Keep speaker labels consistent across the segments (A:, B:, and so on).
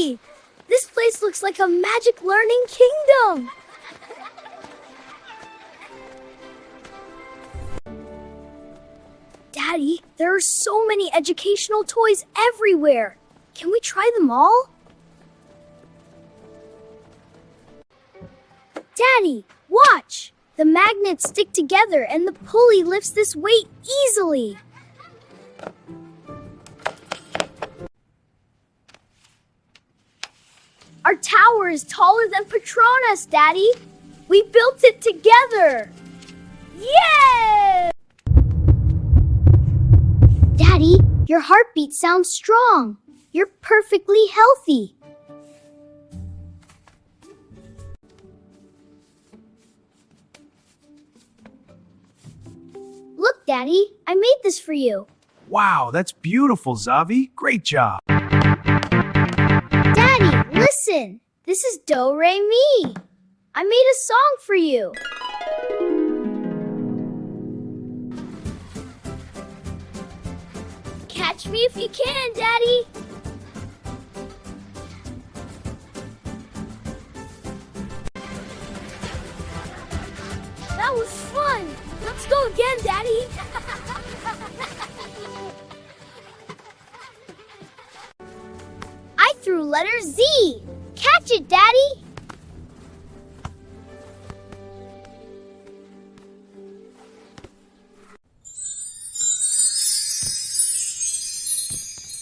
A: Daddy! This place looks like a magic learning kingdom! Daddy, there are so many educational toys everywhere. Can we try them all? Daddy, watch! The magnets stick together and the pulley lifts this weight easily. Our tower is taller than Petronas, Daddy. We built it together. Yeah! Daddy, your heartbeat sounds strong. You're perfectly healthy. Look, Daddy, I made this for you.
B: Wow, that's beautiful, Zavi. Great job.
A: Daddy, listen. This is Do Re Mi. I made a song for you. Catch me if you can, Daddy. That was fun. Let's go again, Daddy. I threw letter Z. Catch it, Daddy.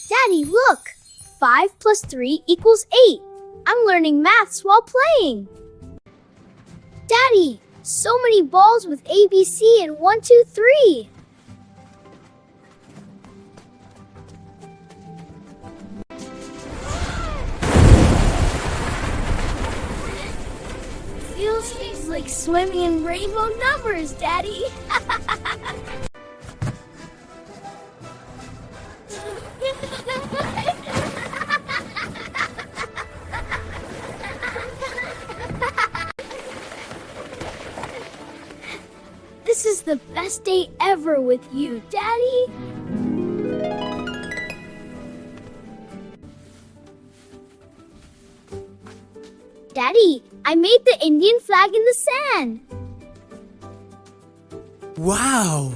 A: Daddy, look. 5 plus 3 equals 8. I'm learning maths while playing. Daddy, so many balls with A, B, C, and 1, 2, 3. Feels like swimming in rainbow numbers, Daddy. This is the best day ever with you, Daddy. Daddy, I made the Indian flag in the sand.
C: Wow!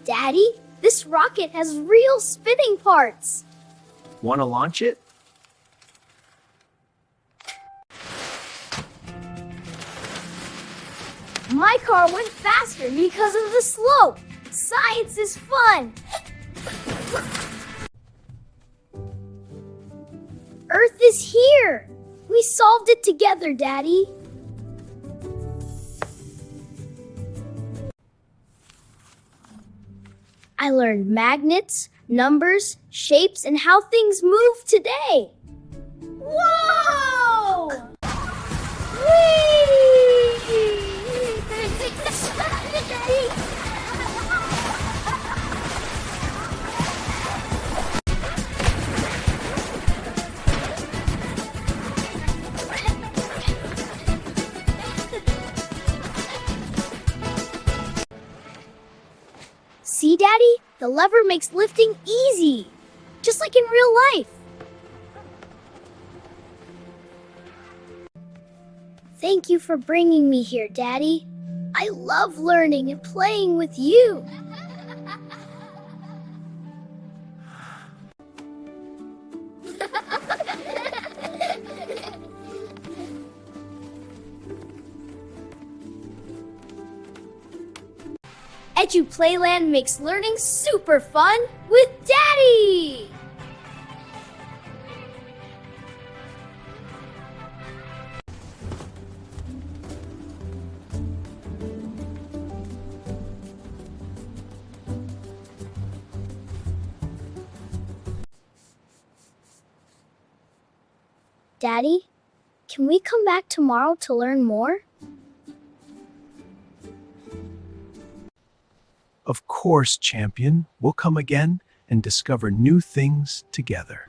A: Daddy, this rocket has real spinning parts.
B: Want to launch it?
A: My car went faster because of the slope. Science is fun. Earth is here. We solved it together, Daddy. I learned magnets, numbers, shapes, and how things move today. Whoa! See, Daddy? The lever makes lifting easy, just like in real life. Thank you for bringing me here, Daddy. I love learning and playing with you. EduPlayland makes learning super fun with Daddy! Daddy, can we come back tomorrow to learn more?
B: Of course, champion. We'll come again and discover new things together.